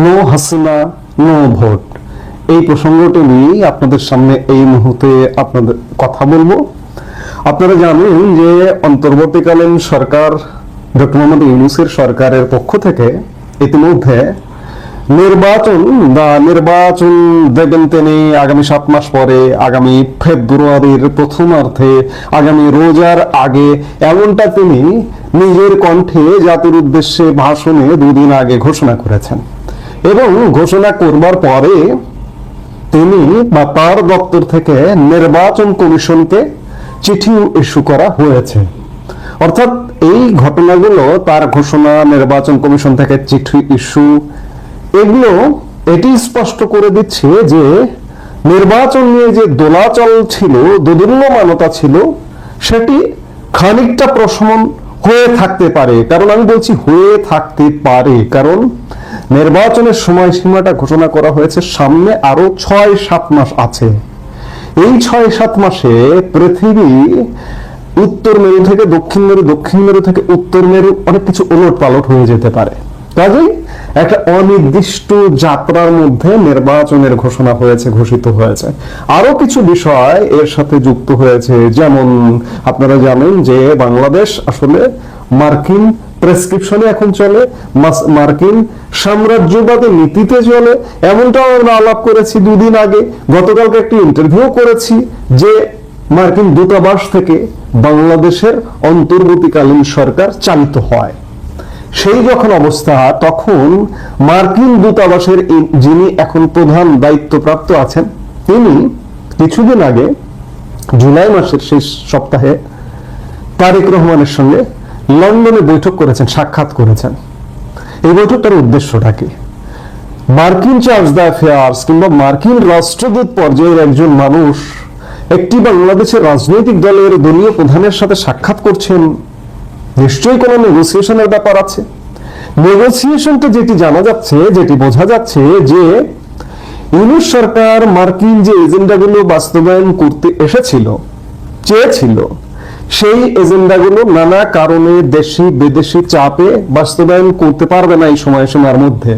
No Hasina no vote, এই প্রসঙ্গটি নিয়েই আপনাদের সামনে এই মুহূর্তে আপনাদের কথা বলবো। আপনারা জানেন যে অন্তর্বর্তীকালীন সরকার ডক্টর মোহাম্মদ ইউনূসের সরকারের পক্ষ থেকে ইতিমধ্যে নির্বাচন দেবেন তিনি আগামী 7 মাস পরে, আগামী ফেব্রুয়ারির প্রথমার্ধে, আগামী রোজার আগে, এমনটা তিনি নিজের কণ্ঠে জাতির উদ্দেশ্যে ভাষণে 2 দিন আগে ঘোষণা করেছেন। এবং ঘোষণা করবার পরে তিনি বা তার দপ্তর থেকে নির্বাচন কমিশনকে চিঠি ইস্যু করা হয়েছে। অর্থাৎ এই ঘটনাগুলো, তার ঘোষণা, নির্বাচন কমিশন থেকে চিঠি ইস্যু, এগুলো এটি স্পষ্ট করে দিচ্ছে যে নির্বাচন নিয়ে যে দোলাচল ছিল, দোদুল্যমানতা ছিল, সেটি খানিকটা প্রশমন হয়ে থাকতে পারে। কারণ আমি বলছি হয়ে থাকতে পারে, কারণ নির্বাচনের সময়সীমাটা ঘোষণা করা হয়েছে, সামনে আরো 6-7 মাস আছে। এই 6-7 মাসে পৃথিবী উত্তর মেরু থেকে দক্ষিণ মেরু, দক্ষিণ মেরু থেকে উত্তর মেরু, অনেক কিছু ওলট পালট হয়ে যেতে পারে। কাজেই একটা অনির্দিষ্ট যাত্রার মধ্যে নির্বাচনের ঘোষণা হয়েছে, ঘোষিত হয়েছে। আরো কিছু বিষয় এর সাথে যুক্ত হয়েছে, যেমন আপনারা জানেন যে বাংলাদেশ আসলে মার্কিন প্রেসক্রিপশনে এখন চলে, মার্কিন সাম্রাজ্যবাদী নীতিতে চলে, এমনটাও আমরা আলাপ করেছি 2 দিন আগে। গতকালকে একটি ইন্টারভিউ করেছি যে মার্কিন দূতাবাস থেকে বাংলাদেশের অন্তর্বর্তীকালীন সরকার চালিত হয়। সেই যখন অবস্থা, তখন মার্কিন দূতাবাসের যিনি এখন প্রধান দায়িত্বপ্রাপ্ত আছেন, তিনি কিছুদিন আগে জুলাই মাসের শেষ সপ্তাহে তারেক রহমানের সঙ্গে লন্ডনে বৈঠক করেছেন, সাক্ষাৎ করেছেন। এই বৈঠকটার উদ্দেশ্যটা কি? মার্কিন চার্জ দ্য অ্যাফেয়ার্স কিংবা মার্কিন রাষ্ট্রদূত পর্যায়ের একজন মানুষ একটি বাংলাদেশের রাজনৈতিক দলের দলীয় প্রধানের সাথে সাক্ষাৎ করছেন, নিশ্চয়ই কোনো নেগোসিয়েশনের ব্যাপার আছে। নেগোসিয়েশনটা যেটি জানা যাচ্ছে, যেটি বোঝা যাচ্ছে, যে ইউনূস সরকার মার্কিন যে এজেন্ডাগুলো বাস্তবায়ন করতে এসেছিল, চেয়েছিল, সেই এজেন্ডাগুলো নানা কারণে দেশি বিদেশি চাপে বাস্তবায়ন করতে পারবে না এই সময়সীমার মধ্যে।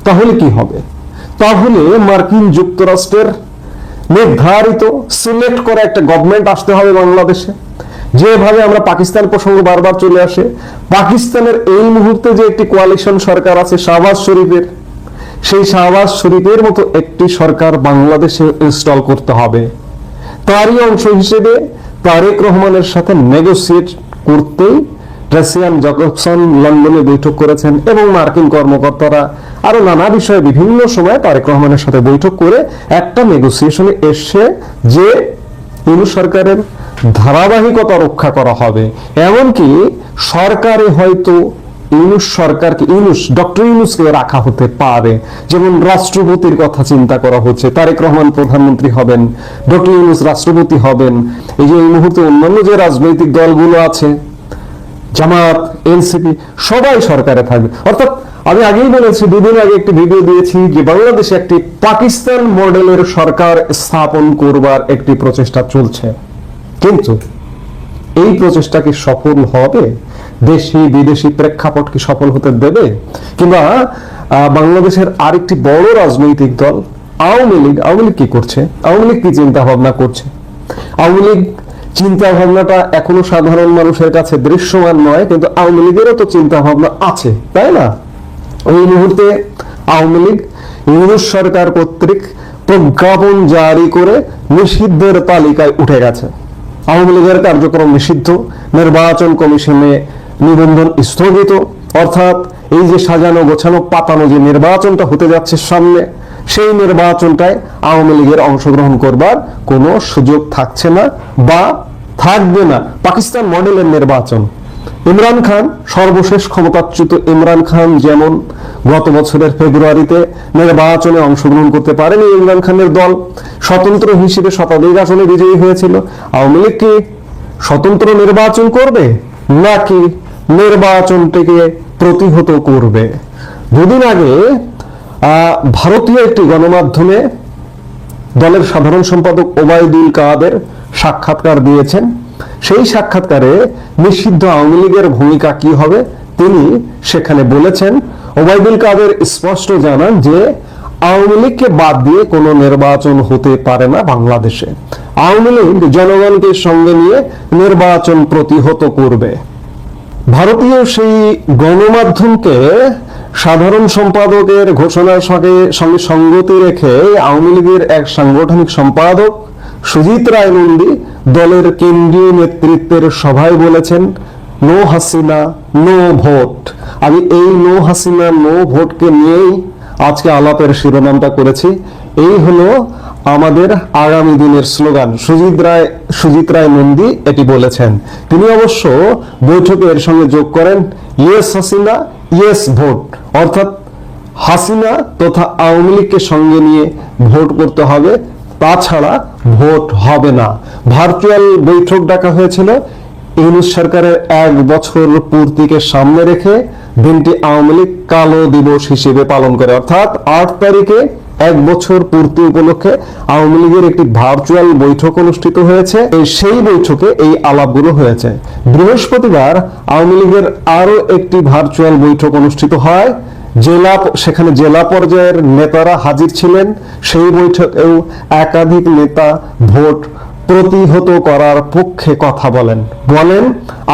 তাহলে কি হবে? তাহলে মার্কিন যুক্তরাষ্ট্রের নির্ধারিত সিলেক্ট করা একটা গভর্নমেন্ট আসতে হবে বাংলাদেশে। যেভাবে আমরা পাকিস্তান প্রসঙ্গ বারবার চলে আসে, পাকিস্তানের এই মুহূর্তে যে একটি কোয়ালিশন সরকার আছে শাহবাজ শরীফের, সেই শাহবাজ শরীফের মতো একটি সরকার বাংলাদেশে ইনস্টল করতে হবে। তারই অংশ হিসেবে তারেক রহমানের সাথে নেগোসিয়েট করতেই রাশিয়ান জ্যাকবসন লন্ডনে বৈঠক করেছেন, এবং মার্কিন কর্মকর্তারা আরো নানা বিষয়ে বিভিন্ন সময় তারেক রহমানের সাথে বৈঠক করে একটা নেগোসিয়েশনে এসে যে ইউনূস সরকারের ধারাবাহিকতা রক্ষা করা হবে। এমনকি সরকারে হয়তো ডক্টর ইউনূসকে রাখা হতে পারে, যেমন রাষ্ট্রপতির কথা চিন্তা করা হচ্ছে। তারেক রহমান প্রধানমন্ত্রী হবেন, ডক্টর ইউনূস রাষ্ট্রপতি হবেন। এই যে এই মুহূর্তে অন্যান্য যে রাজনৈতিক দলগুলো আছে, জামাত, এনসিপি, সবাই সরকারে থাকবে। অর্থাৎ আমি আগেই বলেছি, 2 দিন আগে একটি ভিডিও দিয়েছি যে বাংলাদেশে একটি পাকিস্তান মডেলের সরকার স্থাপন করবার একটি প্রচেষ্টা চলছে। কিন্তু এই প্রচেষ্টা কি সফল হবে? দেশি বিদেশি প্রেক্ষাপট কি সফল হতে দেবে? কিংবা বাংলাদেশের আরেকটি বড় রাজনৈতিক দল আওয়ামী লীগ কি করছে? আওয়ামী লীগ কি চিন্তা ভাবনা করছে? আওয়ামী লীগ চিন্তা ভাবনাটা এখনো সাধারণ মানুষের কাছে দৃশ্যমান নয়, কিন্তু আওয়ামী লীগেরও তো চিন্তা ভাবনা আছে, তাই না? এই মুহূর্তে আওয়ামী লীগ ইউনূস সরকার কর্তৃক প্রজ্ঞাপন জারি করে নিষিদ্ধের তালিকায় উঠে গেছে। আওয়ামী লীগের কার্যক্রম নিষিদ্ধ, নির্বাচন কমিশনে নিবন্ধন স্থগিত। অর্থাৎ এই যে সাজানো গোছানো পাতানো যে নির্বাচনটা হতে যাচ্ছে সামনে, সেই নির্বাচনটায় আওয়ামী লীগের অংশগ্রহণ করবার কোনো সুযোগ থাকছে না বা থাকবে না। পাকিস্তান মডেলের নির্বাচন, ইমরান খান, সর্বশেষ ক্ষমতাচ্যুত ইমরান খান যেমন গত বছরের ফেব্রুয়ারিতে নির্বাচনে অংশগ্রহণ করতে পারেনি, ইমরান খানের দল স্বতন্ত্র হিসেবে শতাধিক আসনে বিজয়ী হয়েছিল। আওয়ামী লীগ কি স্বতন্ত্র নির্বাচন করবে, নাকি নির্বাচনটিকে প্রতিহত করবে? 2 দিন আগে ভারতীয় একটি গণমাধ্যমে দলের সাধারণ সম্পাদক ওবায়দুল কাদের সাক্ষাৎকার দিয়েছেন। সেই সাক্ষাৎকারে নিষিদ্ধ আওয়ামী লীগের ভূমিকা কি হবে তিনি সেখানে বলেছেন, ওবায়দুল কাদের স্পষ্ট জানান যে আওয়ামী লীগকে বাদ দিয়ে কোনো নির্বাচন হতে পারে না বাংলাদেশে। আওয়ামী লীগ জনগণকে সঙ্গে নিয়ে নির্বাচন প্রতিহত করবে। ভারতীয় সেই গণমাধ্যমকে সাধারণ সম্পাদকের ঘোষণার সঙ্গে সঙ্গতি রেখে আওয়ামী লীগের এক সাংগঠনিক সম্পাদক সুজিত রায় নন্দী দলের কেন্দ্রীয় নেতৃত্বের সভায় বলেছেন, নো হাসিনা নো ভোট। আমি এই নো হাসিনা নো ভোটকে নিয়েই আজকে আলাপের শিরোনামটা করেছি। এই হলো আমাদের আগামী দিনের স্লোগান। সুজিত রায় নন্দী এটি বলেছেন। তিনি অবশ্য বৈঠকে এর সঙ্গে যোগ করেন ইয়েস হাসিনা ইয়েস ভোট, অর্থাৎ হাসিনা তথা আওয়ামী লীগকে সঙ্গে নিয়ে ভোট করতে হবে, তাছাড়া ভোট হবে না। ভার্চুয়াল বৈঠক ডাকা হয়েছিল ইউনূস সরকারের 1 বছর পূর্তিকে সামনে রেখে। দিনটি আওয়ামী লীগ কালো দিবস হিসেবে পালন করে, অর্থাৎ 8 তারিখে 1 বছর পূর্তি উপলক্ষে আওয়ামী লীগের একটি ভার্চুয়াল বৈঠক অনুষ্ঠিত হয়েছে। সেই বৈঠকে এই আলাপগুলো হয়েছে। বৃহস্পতিবার আওয়ামী লীগের আরো একটি ভার্চুয়াল বৈঠক অনুষ্ঠিত হয়, সেখানে জেলা পর্যায়ের নেতারা হাজির ছিলেন। সেই বৈঠকেও একাধিক নেতা ভোট প্রতিহত করার পক্ষে কথা বলেন।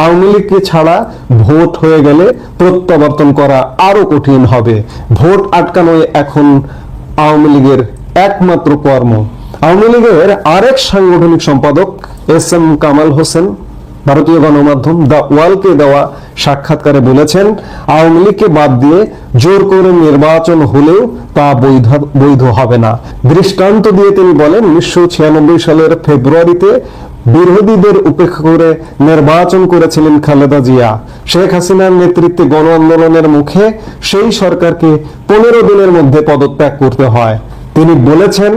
আওয়ামী লীগকে ছাড়া ভোট হয়ে গেলে প্রত্যাবর্তন করা আরো কঠিন হবে। ভোট আটকানোই এখন আওয়ামী লীগের একমাত্র কর্ম। আওয়ামী লীগের আরেক সাংগঠনিক সম্পাদক এস.এম. কামাল হোসেন ভারতীয় গণমাধ্যম দ্য ওয়ালকে দেওয়া সাক্ষাৎকারে বলেছেন, আওয়ামী লীগকে বাদ দিয়ে জোর করে নির্বাচন হলেও তা বৈধ হবে না। দৃষ্টান্ত দিয়ে তিনি বলেন, 1996 সালের ফেব্রুয়ারিতে বিরোধীদের উপেক্ষা করে নির্বাচন করেছিলেন খালেদা জিয়া। শেখ হাসিনার নেতৃত্বে গণ আন্দোলনের মুখে সেই সরকারকে 15 দিনের মধ্যে পদত্যাগ করতে হয়। তিনি বলেছেন,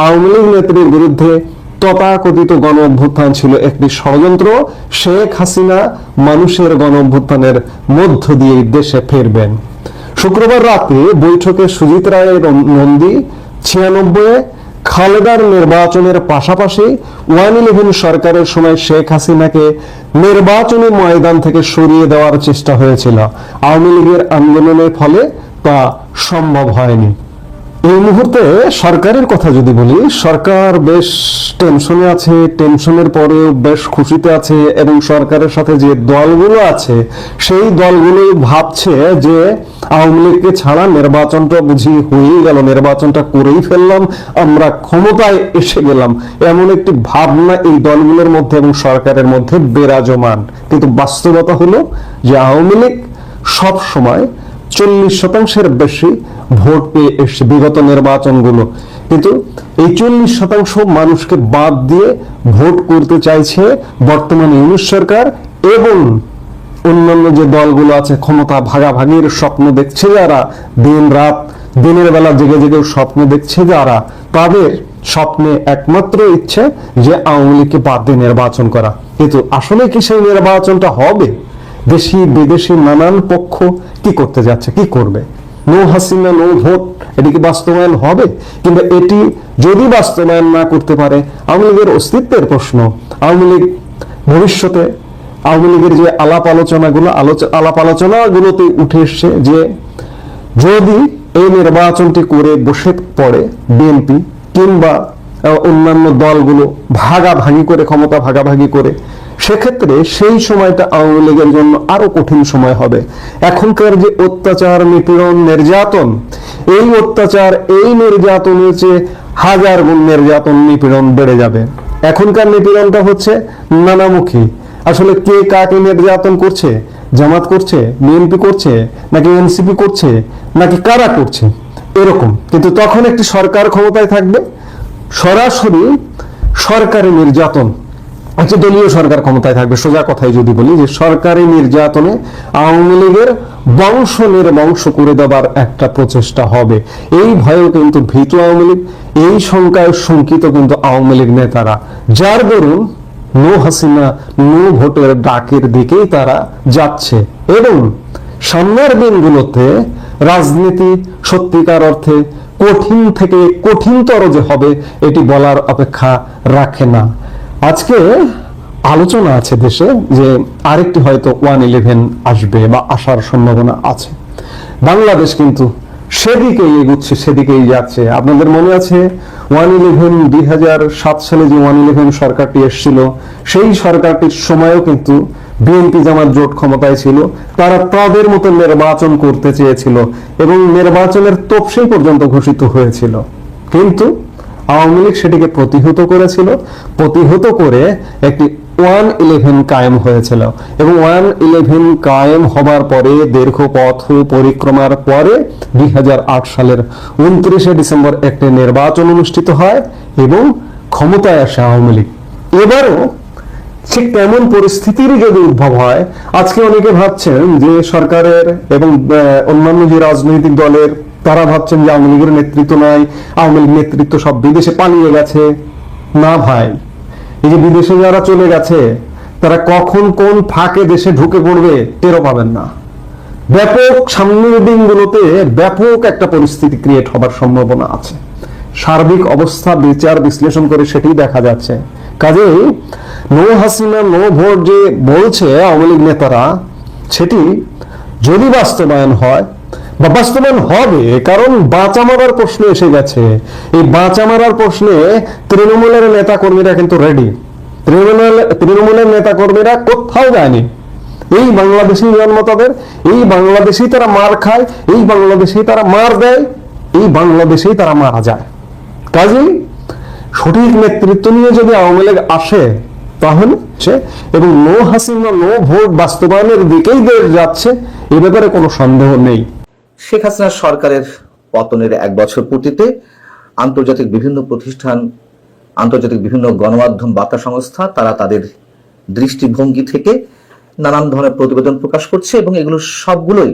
আওয়ামী লীগ নেত্রীর বিরুদ্ধে তথাকথিত গণ অভ্যুত্থান ছিল একটি ষড়যন্ত্র। শেখ হাসিনা মানুষের গণ অভ্যুত্থানের মধ্য দিয়ে দেশে ফিরবেন। শুক্রবার রাতে বৈঠকে সুজিত রায় নন্দী 96 খালেদার নির্বাচনের পাশাপাশি 1-11 সরকারের সময় শেখ হাসিনাকে নির্বাচনী ময়দান থেকে সরিয়ে দেওয়ার চেষ্টা হয়েছিল। আওয়ামী লীগের আন্দোলনের ফলে তা সম্ভব হয়নি। এই মুহূর্তে সরকারের কথা যদি বলি, সরকার বেশ টেনশনে আছে, টেনশনের পরেও বেশ খুশিতে আছে, এবং সরকারের সাথে যে দলগুলো আছে সেই দলগুলোই ভাবছে যে আওয়ামী লীগকে ছাড়া নির্বাচনটা বুঝি হয়েই গেল, নির্বাচনটা করেই ফেললাম, আমরা ক্ষমতায় এসে গেলাম, এমন একটি ভাবনা এই দলগুলোর মধ্যে এবং সরকারের মধ্যে বিরাজমান। কিন্তু বাস্তবতা হলো যে আওয়ামী লীগ সব সময় 40% বেশি ভোট পেয়ে এসছে বিগত নির্বাচনগুলো, কিন্তু এই 40% মানুষকে বাদ দিয়ে ভোট করতে চাইছে বর্তমান ইউনূস সরকার। এবং অন্যান্য যে দলগুলো আছে ক্ষমতা ভাগাভাগির স্বপ্ন দেখছে যারা, দিন রাত দিনের বেলা জেগে জেগে স্বপ্ন দেখছে যারা, তাদের স্বপ্নে একমাত্র ইচ্ছে যে আওয়ামী লীগকে বাদ দিয়ে নির্বাচন করা। কিন্তু আসলে কি সেই নির্বাচনটা হবে? দেশি বিদেশি নানান পক্ষ কি করতে যাচ্ছে, কি করবে? নো হাসিনা নো ভোট, এটি কি বাস্তবায়ন হবে? কিন্তু এটি যদি বাস্তবায়ন না করতে পারে, আওয়ামী লীগের অস্তিত্বের প্রশ্ন। আওয়ামী লীগ ভবিষ্যতে, আওয়ামী লীগের যে আলাপ আলোচনাগুলোতে উঠে এসছে যে যদি এই নির্বাচনটি করে বসে পড়ে বিএনপি কিংবা অন্যান্য দলগুলো ভাগাভাগি করে, ক্ষমতা ভাগাভাগি করে, সেক্ষেত্রে সেই সময়টা আওয়ামী লীগের জন্য আরো কঠিন সময় হবে। এখনকার যে অত্যাচার, নিপীড়ন, নির্যাতন, এই অত্যাচার, এই নির্যাতনের চেয়ে 1000 গুণ নির্যাতন, নিপীড়ন বেড়ে যাবে। এখনকার নিপীড়নটা হচ্ছে নানামুখী। আসলে কে কাকে নির্যাতন করছে? জামাত করছে, বিএনপি করছে, নাকি এনসিপি করছে, নাকি কারা করছে, এরকম। কিন্তু তখন একটি সরকার ক্ষমতায় থাকবে, সরাসরি সরকারি নির্যাতন, একটা দলীয় সরকার ক্ষমতায় থাকবে। সোজা কথাই যদি বলি যে সরকারি নির্যাতনে আওয়ামী লীগের বংশ নির্বংশ করে দেবার একটা প্রচেষ্টা হবে। এই ভয়েও কিন্তু ভীত আওয়ামী লীগ, এই শঙ্কায় শঙ্কিত কিন্তু আওয়ামী লীগ নেতারা, যার দরুন নো হাসিনা নো ভোটের ডাকের দিকেই তারা যাচ্ছে। এবং সামনের দিনগুলোতে রাজনীতি সত্যিকার অর্থে কঠিন থেকে কঠিনতর যে হবে এটি বলার অপেক্ষা রাখে না। আজকে আলোচনা আছে দেশে যে আরেকটি হয়তো 1-11 আসবে বা আসার সম্ভাবনা আছে। বাংলাদেশ কিন্তু সেদিকেই এগুচ্ছে, সেদিকেই যাচ্ছে। আপনাদের মনে আছে 1/11 2007 সালে যে 1/11 সরকারটি এসেছিল, সেই সরকারটির সময়ও কিন্তু বিএনপি জামাত জোট ক্ষমতায় ছিল। তারা তাদের মতো নির্বাচন করতে চেয়েছিল এবং নির্বাচনের তফসিল পর্যন্ত ঘোষিত হয়েছিল, কিন্তু আওয়ামী লীগ সেটিকে প্রতিহত করেছিল। প্রতিহত করে একটি 1/11 কায়েম হয়েছিল এবং 1/11 কায়েম হবার পরে দীর্ঘ পথ পরিক্রমার পরে 2008 সালের 29শে ডিসেম্বর একটি নির্বাচন অনুষ্ঠিত হয় এবং ক্ষমতায় আসে আওয়ামী লীগ। এবারও ঠিক তেমন পরিস্থিতির যদি উদ্ভব হয়, আজকে অনেকে ভাবছেন যে সরকারের এবং অন্যান্য যে রাজনৈতিক দলের তারা ভাবছেন যে আওয়ামী লীগের নেতৃত্ব নাই, আওয়ামী লীগ নেতৃত্ব সব বিদেশে পালিয়ে গেছে। না ভাই, এই যে বিদেশে যারা চলে গেছে তারা কখন কোন ফাঁকে দেশে ঢুকে পড়বে টেরও পাবেন না। ব্যাপক সামনের দিনগুলোতে ব্যাপক একটা পরিস্থিতি ক্রিয়েট হবার সম্ভাবনা আছে। সার্বিক অবস্থা বিচার বিশ্লেষণ করে সেটি দেখা যাচ্ছে। কাজেই নো হাসিনা নো ভোট যে বলছে আওয়ামী লীগ নেতারা, সেটি যদি বাস্তবায়ন হয় বা বাস্তবায়ন হবে, কারণ বাঁচা মারার প্রশ্ন এসে গেছে। এই বাঁচা মারার প্রশ্নে তৃণমূলের নেতা কর্মীরা কিন্তু রেডি। তৃণমূলের নেতা কর্মীরা কোথাও যায়নি। এই বাংলাদেশি জন্ম তাদের, এই বাংলাদেশেই তারা মার খায়, এই বাংলাদেশেই তারা মার দেয়, এই বাংলাদেশেই তারা মারা যায়। কাজেই সঠিক নেতৃত্ব নিয়ে যদি আওয়ামী লীগ আসে তাহলে এবং নো হাসিনা নো ভোট বাস্তবায়নের দিকেই দেশ যাচ্ছে, এ ব্যাপারে কোনো সন্দেহ নেই। শেখ হাসিনা সরকারের পতনের 1 বছর পূর্তিতে আন্তর্জাতিক বিভিন্ন প্রতিষ্ঠান, আন্তর্জাতিক বিভিন্ন গণমাধ্যম বার্তা সংস্থা তারা তাদের দৃষ্টিভঙ্গি থেকে নানান ধরনের প্রতিবেদন প্রকাশ করছে এবং এগুলো সবগুলোই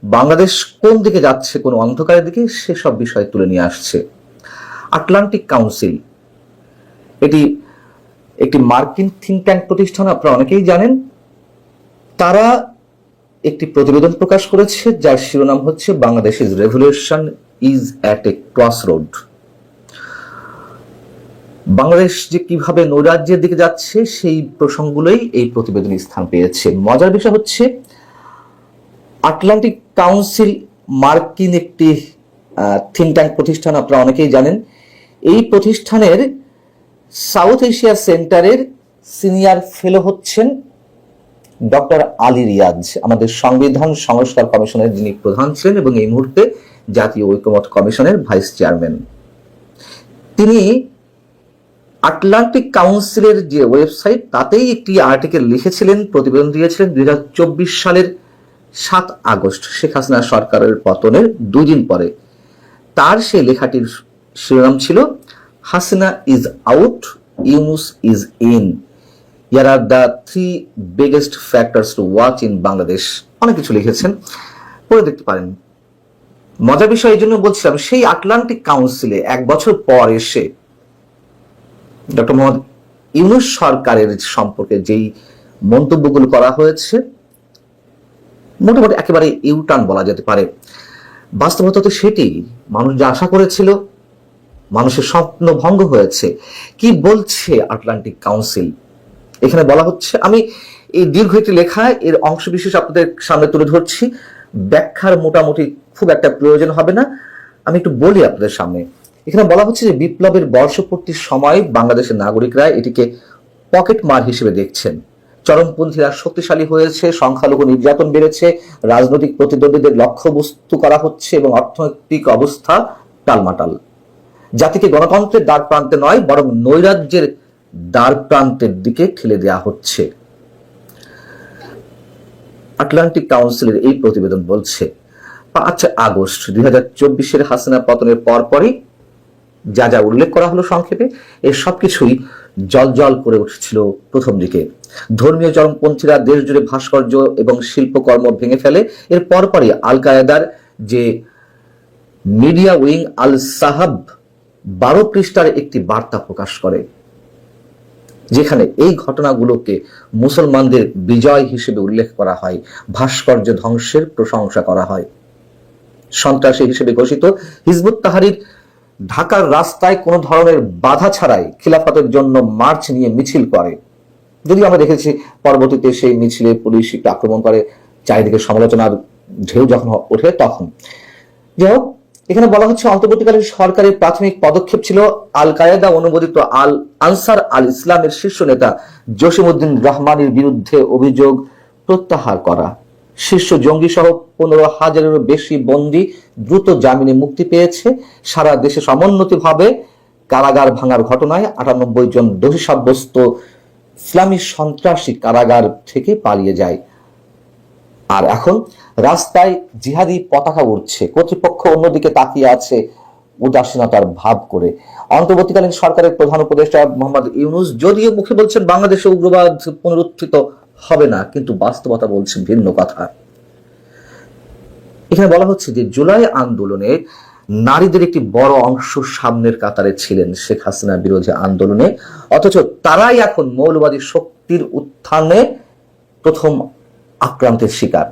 বাংলাদেশ কোন দিকে যাচ্ছে, কোন অন্ধকারের দিকে, সেসব বিষয় তুলে নিয়ে আসছে। আটলান্টিক কাউন্সিল এটি একটি মার্কিন থিঙ্ক ট্যাঙ্ক প্রতিষ্ঠান, আপনারা অনেকেই জানেন। তারা একটি প্রতিবেদন প্রকাশ করেছে যার শিরোনাম হচ্ছে বাংলাদেশের revolution is at a crossroad. Bangladesh যে কিভাবে নৈরাজ্যের দিকে যাচ্ছে সেই প্রসঙ্গগুলোই এই প্রতিবেদনে স্থান পেয়েছে। মজার বিষয় হচ্ছে আটলান্টিক কাউন্সিল মার্কিন একটি থিঙ্ক ট্যাঙ্ক প্রতিষ্ঠান, আপনারা অনেকেই জানেন। এই প্রতিষ্ঠানের সাউথ এশিয়া সেন্টারের সিনিয়র ফেলো হচ্ছেন ডক্টর আলী রিয়াজ, আমাদের সংবিধান সংস্কার কমিশনের যিনি প্রধান ছিলেন এবং এই মুহূর্তে জাতীয় ঐকমত্য কমিশনের ভাইস চেয়ারম্যান। তিনি আটলান্টিক কাউন্সিলের যে ওয়েবসাইট তাতেই একটি আর্টিকেল লিখেছিলেন, প্রতিবেদন দিয়েছিলেন 2024 সালের 7 আগস্ট, শেখ হাসিনা সরকারের পতনের 2 দিন পরে। তার সেই লেখাটির শিরোনাম ছিল Hasina is out, Yunus is in, here are the 3 biggest factors to watch in Bangladesh. অনেক কিছু লিখেছেন, পড়ে দেখতে পারেন। মজার বিষয় এই জন্য বলছিলাম, সেই আটলান্টিক কাউন্সিলে 1 বছর পর এসে ডক্টর মোহাম্মদ ইউনুস সরকারের সম্পর্কে যেই মন্তব্যগুলো করা হয়েছে মোটামুটি একেবারে ইউটার্ন বলা যেতে পারে। বাস্তবতা তো সেটি, মানুষ যা আশা করেছিল মানুষের স্বপ্ন ভঙ্গ হয়েছে। কি বলছে আটলান্টিক কাউন্সিল? এখানে বলা হচ্ছে, আমি এই দীর্ঘ একটি লেখা এর অংশ বিশেষ আপনাদের সামনে তুলে ধরছি, ব্যাখ্যার মোটামুটি খুব একটা প্রয়োজন হবে না, আমি একটু বলি আপনাদের সামনে। এখানে বলা হচ্ছে যে বিপ্লবের বর্ষপূর্তির সময় বাংলাদেশের নাগরিকরা এটিকে পকেট মার হিসেবে দেখছেন। চরমপন্থীরা শক্তিশালী হয়েছে, সংখ্যালঘু নির্যাতন বেড়েছে, রাজনৈতিক প্রতিদ্বন্দ্বীদের লক্ষ্যবস্তু করা হচ্ছে এবং অর্থনৈতিক অবস্থা টালমাটাল। জাতিকে গণতন্ত্রের দ্বার প্রান্তে নয় বরং নৈরাজ্যের দ্বার প্রান্তের দিকে ঠেলে দেওয়া হচ্ছে। আটলান্টিক কাউন্সিলের এই প্রতিবেদন বলছে 5 আগস্ট 2024 হাসিনা পতনের পরপরই যা যা উল্লেখ করা হলো সংক্ষেপে, এর সবকিছুই জলজল করে উঠেছিল প্রথম দিকে। ধর্মীয় চরমপন্থীরা দেশ জুড়ে ভাস্কর্য এবং শিল্পকর্ম ভেঙে ফেলে। এর পরপরই আল কায়েদার যে মিডিয়া উইং আল সাহাব 12 পৃষ্ঠার একটি বার্তা প্রকাশ করে, যেখানে এই ঘটনাগুলোকে মুসলমানদের বিজয় হিসেবে উল্লেখ করা হয়, ভাস্কর্য ধ্বংসের প্রশংসা করা হয়। সন্ত্রাসী হিসেবে ঘোষিত হিজবুত তাহরির ঢাকার রাস্তায় কোনো ধরনের বাধা ছাড়াই খিলাফতের জন্য মার্চ নিয়ে মিছিল করে। যদিও আমরা দেখেছি পরবর্তীতে সেই মিছিলে পুলিশ একটু আক্রমণ করে, চারিদিকে সমালোচনার ঢেউ যখন ওঠে তখন। যাই হোক, এখানে বলা হচ্ছে অন্তর্বর্তীকালীন সরকারের প্রাথমিক পদক্ষেপ ছিল আল কায়েদা অনুমোদিত আল আনসার আল ইসলামের শীর্ষ নেতা জসিমউদ্দিন রহমানের বিরুদ্ধে অভিযোগ প্রত্যাহার করা। শীর্ষ জঙ্গি সহ 15,000-এরও বেশি বন্দী দ্রুত জামিনে মুক্তি পেয়েছে। সারা দেশে সমন্বিতভাবে কারাগার ভাঙার ঘটনায় 98 জন দোষী সাব্যস্ত ইসলামী সন্ত্রাসী কারাগার থেকে পালিয়ে যায়। আর এখন রাস্তায় জিহাদি পতাকা উঠছে, কর্তৃপক্ষ অন্যদিকে তাকিয়ে আছে উদাসীনতার ভাব করে। অন্তর্বর্তীকালীন সরকারের প্রধান উপদেষ্টা মোহাম্মদ ইউনূস যদিও মুখে বলছেন বাংলাদেশে উগ্রবাদ পুনরুত্থিত হবে না, কিন্তু বাস্তবতা বলছেন ভিন্ন কথা। এখানে বলা হচ্ছে যে জুলাই আন্দোলনে নারীদের একটি বড় অংশ সামনের কাতারে ছিলেন শেখ হাসিনা বিরোধী আন্দোলনে, অথচ তারাই এখন মৌলবাদী শক্তির উত্থানে প্রথম আক্রান্তের শিকার।